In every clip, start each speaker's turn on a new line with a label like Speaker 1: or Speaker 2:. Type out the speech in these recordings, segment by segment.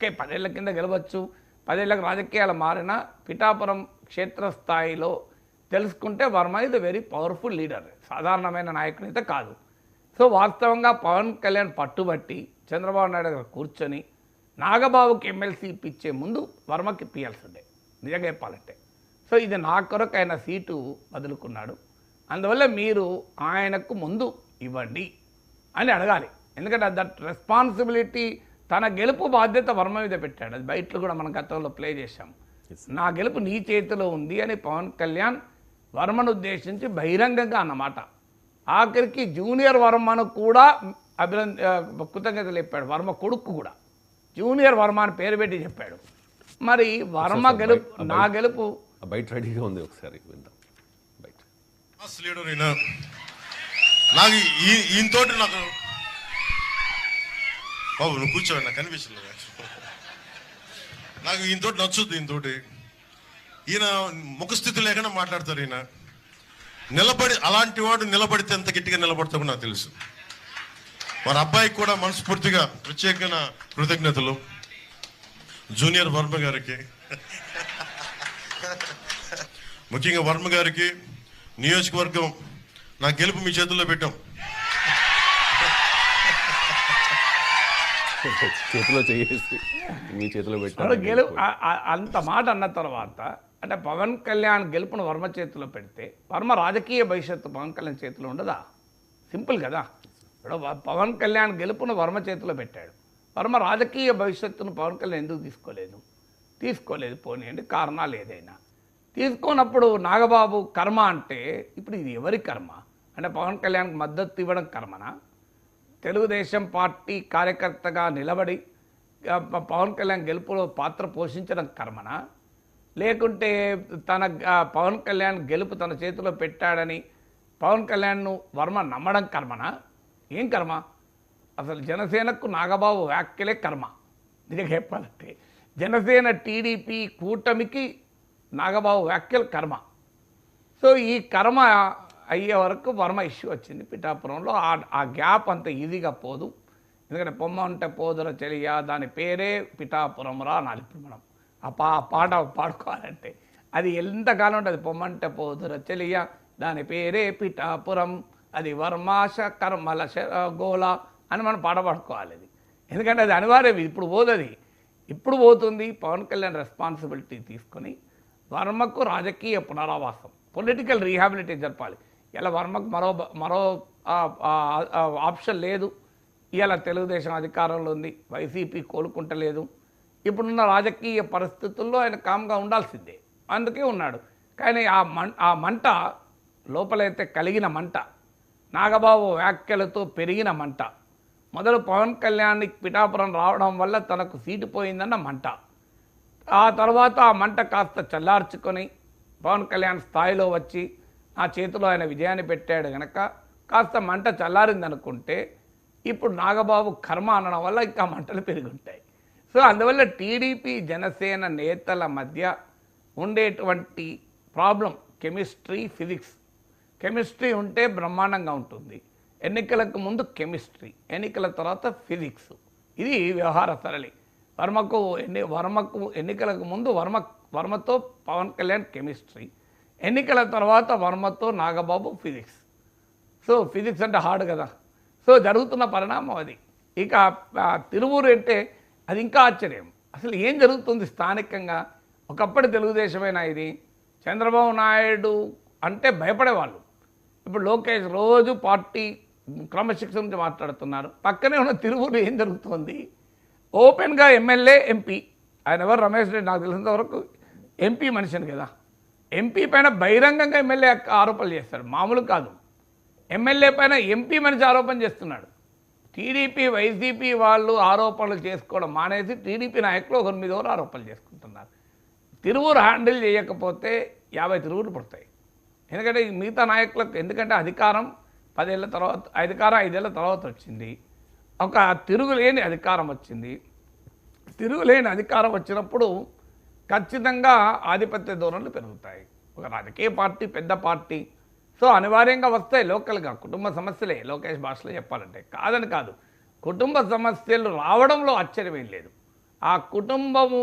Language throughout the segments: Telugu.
Speaker 1: ఓకే 10 ఏళ్ల కింద గెలవచ్చు, 10 ఏళ్ళకి రాజకీయాలు మారినా పిఠాపురం క్షేత్రస్థాయిలో తెలుసుకుంటే వర్మ ఇది వెరీ పవర్ఫుల్ లీడర్, సాధారణమైన నాయకుని అయితే కాదు. సో వాస్తవంగా పవన్ కళ్యాణ్ పట్టుబట్టి చంద్రబాబు నాయుడు గారు కూర్చొని నాగబాబుకి ఎమ్మెల్సీ ఇప్పించే ముందు వర్మకి ఇప్పించాల్సి ఉండే నిజంగా చెప్పాలంటే. సో ఇది నా కొరకు ఆయన సీటు వదులుకున్నాడు, అందువల్ల మీరు ఆయనకు ముందు ఇవ్వండి అని అడగాలి. ఎందుకంటే దట్ రెస్పాన్సిబిలిటీ, తన గెలుపు బాధ్యత వర్మ మీద పెట్టాడు. అది బయటలో కూడా మనం గతంలో ప్లే చేశాం. నా గెలుపు నీ చేతిలో ఉంది అని పవన్ కళ్యాణ్ వర్మను ఉద్దేశించి బహిరంగంగా అన్నమాట. ఆఖరికి జూనియర్ వర్మను కూడా కృతజ్ఞతలు చెప్పాడు. వర్మ కొడుకు కూడా జూనియర్ వర్మ అని పేరు పెట్టి చెప్పాడు. మరి వర్మ గెలుపు, నా గెలుపు
Speaker 2: బయట రెడీగా ఉంది, ఒకసారి విందాం. బయట
Speaker 3: నాకు ఈయనతోటి నాకు బాబు నువ్వు కూర్చోండి, నాకు కనిపించలేదు. నాకు ఈయనతోటి నచ్చుద్ది. ఈయన ముఖస్థితి లేకుండా మాట్లాడతారు. ఈయన నిలబడి, అలాంటి వాడు నిలబడితే ఎంత గట్టిగా నిలబడతామో నాకు తెలుసు. వారి అబ్బాయికి కూడా మనస్ఫూర్తిగా ప్రత్యేకమైన కృతజ్ఞతలు. జూనియర్ వర్మ గారికి, ముఖ్యంగా వర్మ గారికి, నియోజకవర్గం నా గెలుపు మీ చేతుల్లో పెట్టాం.
Speaker 2: చేతిలో చేసి మీ చేతిలో పెట్టారు.
Speaker 1: గెలుపు అంత మాట అన్న తర్వాత అంటే పవన్ కళ్యాణ్ గెలుపును వర్మ చేతిలో పెడితే వర్మ రాజకీయ భవిష్యత్తు పవన్ కళ్యాణ్ చేతిలో ఉండదా? సింపుల్ కదా. ఇప్పుడు పవన్ కళ్యాణ్ గెలుపును వర్మ చేతిలో పెట్టాడు, వర్మ రాజకీయ భవిష్యత్తును పవన్ కళ్యాణ్ ఎందుకు తీసుకోలేదు పోనీయండి, కారణాలు ఏదైనా. తీసుకున్నప్పుడు నాగబాబు కర్మ అంటే ఇప్పుడు ఇది ఎవరి కర్మ? అంటే పవన్ కళ్యాణ్కి మద్దతు ఇవ్వడం కర్మనా? తెలుగుదేశం పార్టీ కార్యకర్తగా నిలబడి పవన్ కళ్యాణ్ గెలుపులో పాత్ర పోషించడం కర్మనా? లేకుంటే తన పవన్ కళ్యాణ్ గెలుపు తన చేతిలో పెట్టాడని పవన్ కళ్యాణ్ను వర్మ నమ్మడం కర్మనా? ఏం కర్మ? అసలు జనసేనకు నాగబాబు వ్యాఖ్యలే కర్మ. నిజంగా చెప్పాలంటే జనసేన టీడీపీ కూటమికి నాగబాబు వ్యాఖ్యలు కర్మ. సో ఈ కర్మ అయ్యే వరకు వర్మ ఇష్యూ వచ్చింది పిఠాపురంలో. ఆ గ్యాప్ అంత ఈజీగా పోదు. ఎందుకంటే పొమ్మ ఉంటే పోదుర చెలియా, దాని పేరే పిఠాపురం రా అనాలి. ఇప్పుడు మనం ఆ పాట పాడుకోవాలంటే అది ఎంతకాలం ఉంటుంది. పొమ్మంటే పోదుర చెలియా, దాని పేరే పిఠాపురం, అది వర్మాశ కర్మల గోళ అని మనం పాట పాడుకోవాలి. అది ఎందుకంటే అది అనివార్యం. ఇప్పుడు పోతుంది, ఇప్పుడు పోతుంది. పవన్ కళ్యాణ్ రెస్పాన్సిబిలిటీ తీసుకొని వర్మకు రాజకీయ పునరావాసం, పొలిటికల్ రీహాబిలిటేషన్ జరపాలి. ఇలా వర్మకు మరో ఆప్షన్ లేదు. ఇలా తెలుగుదేశం అధికారంలో ఉంది, వైసీపీ కోలుకుంటలేదు. ఇప్పుడున్న రాజకీయ పరిస్థితుల్లో ఆయన కామ్గా ఉండాల్సిందే, అందుకే ఉన్నాడు. కానీ ఆ మంట లోపలైతే కలిగిన మంట, నాగబాబు వ్యాఖ్యలతో పెరిగిన మంట, మొదలు పవన్ కళ్యాణ్కి పిఠాపురం రావడం వల్ల తనకు సీటు పోయిందన్న మంట, ఆ తర్వాత ఆ మంట కాస్త చల్లార్చుకొని పవన్ కళ్యాణ్ స్థాయిలో వచ్చి ఆ చేతిలో ఆయన విజయాన్ని పెట్టాడు కనుక కాస్త మంట చల్లారిందనుకుంటే ఇప్పుడు నాగబాబు కర్మ అనడం వల్ల ఇంకా మంటలు పెరుగుంటాయి. సో అందువల్ల టీడీపీ జనసేన నేతల మధ్య ఉండేటువంటి ప్రాబ్లం కెమిస్ట్రీ, ఫిజిక్స్. కెమిస్ట్రీ ఉంటే బ్రహ్మాండంగా ఉంటుంది. ఎన్నికలకు ముందు కెమిస్ట్రీ, ఎన్నికల తర్వాత ఫిజిక్స్. ఇది వ్యవహార సరళి. వర్మకు ఎన్నికలకు ముందు వర్మతో పవన్ కళ్యాణ్ కెమిస్ట్రీ, ఎన్నికల తర్వాత వర్మతో నాగబాబు ఫిజిక్స్. సో ఫిజిక్స్ అంటే హార్డ్ కదా. సో జరుగుతున్న పరిణామం అది. ఇక తిరువూరు అంటే అది ఇంకా ఆశ్చర్యం. అసలు ఏం జరుగుతుంది స్థానికంగా? ఒకప్పటి తెలుగుదేశమైనా ఇది. చంద్రబాబు నాయుడు అంటే భయపడేవాళ్ళు. ఇప్పుడు లోకేష్ రోజు పార్టీ క్రమశిక్షణ నుంచి మాట్లాడుతున్నారు. పక్కనే ఉన్న తిరువూరు ఏం జరుగుతుంది? ఓపెన్గా ఎమ్మెల్యే, ఎంపీ, ఆయన ఎవరు రమేష్ రెడ్డి నాకు తెలిసినంత వరకు ఎంపీ మనిషిని కదా. ఎంపీ పైన బహిరంగంగా ఎమ్మెల్యే ఆరోపణలు చేస్తాడు, మామూలు కాదు. ఎమ్మెల్యే పైన ఎంపీ మనిషి ఆరోపణ చేస్తున్నాడు. టీడీపీ వైసీపీ వాళ్ళు ఆరోపణలు చేసుకోవడం మానేసి టీడీపీ నాయకులు ఒకరి మీద ఒకరు ఆరోపణలు చేసుకుంటున్నారు. తిరువూరు హ్యాండిల్ చేయకపోతే 50 తిరువురు పడతాయి. ఎందుకంటే మిగతా నాయకులకు, ఎందుకంటే అధికారం 5 ఏళ్ల తర్వాత వచ్చింది. ఒక తిరుగులేని అధికారం వచ్చింది. తిరుగులేని అధికారం వచ్చినప్పుడు ఖచ్చితంగా ఆధిపత్య ధోరణులు పెరుగుతాయి. ఒక రాజకీయ పార్టీ, పెద్ద పార్టీ, సో అనివార్యంగా వస్తాయి లోకల్గా కుటుంబ సమస్యలే. లోకేష్ భాషలో చెప్పాలంటే కాదని కాదు, కుటుంబ సమస్యలు రావడంలో ఆశ్చర్యమేం లేదు. ఆ కుటుంబము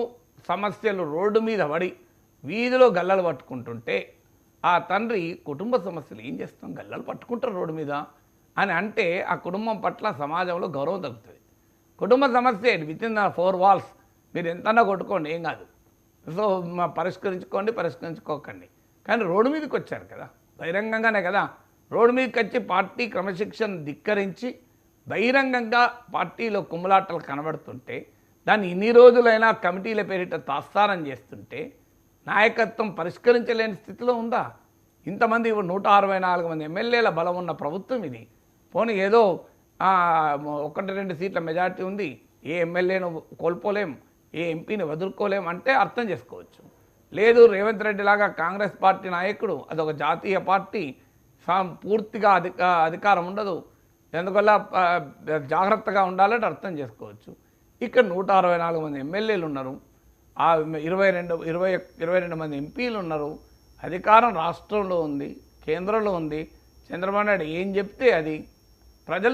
Speaker 1: సమస్యలు రోడ్డు మీద పడి వీధిలో గల్లలు పట్టుకుంటుంటే ఆ తండ్రి కుటుంబ సమస్యలు ఏం చేస్తాం, గల్లలు పట్టుకుంటారు రోడ్డు మీద అని అంటే ఆ కుటుంబం పట్ల సమాజంలో గౌరవం తగ్గుతుంది. కుటుంబ సమస్య విత్ ఇన్ ద 4 వాల్స్ మీరు ఎంతన్నా కొట్టుకోండి, ఏం కాదు. సో పరిష్కరించుకోకండి. కానీ రోడ్డు మీదకి వచ్చారు కదా, బహిరంగంగానే కదా రోడ్డు మీదకి వచ్చి పార్టీ క్రమశిక్షణ ధిక్కరించి బహిరంగంగా పార్టీలో కుమ్ములాటలు కనబడుతుంటే దాన్ని ఇన్ని రోజులైనా కమిటీల పేరిట తాత్సారం చేస్తుంటే నాయకత్వం పరిష్కరించలేని స్థితిలో ఉందా? ఇంతమంది 164 మంది ఎమ్మెల్యేల బలం ఉన్న ప్రభుత్వం ఇది. పోనీ ఏదో 1-2 సీట్ల మెజార్టీ ఉంది, ఏ ఎమ్మెల్యేను కోల్పోలేం, ఏ ఎంపీని వదులుకోలేం అంటే అర్థం చేసుకోవచ్చు. లేదు రేవంత్ రెడ్డి లాగా కాంగ్రెస్ పార్టీ నాయకుడు, అదొక జాతీయ పార్టీ, పూర్తిగా అధికారం ఉండదు, ఎందువల్ల జాగ్రత్తగా ఉండాలంటే అర్థం చేసుకోవచ్చు. ఇక్కడ 164 మంది ఎమ్మెల్యేలు ఉన్నారు, 22 మంది ఎంపీలు ఉన్నారు, అధికారం రాష్ట్రంలో ఉంది, కేంద్రంలో ఉంది. చంద్రబాబు నాయుడు ఏం చెప్తే అది ప్రజలు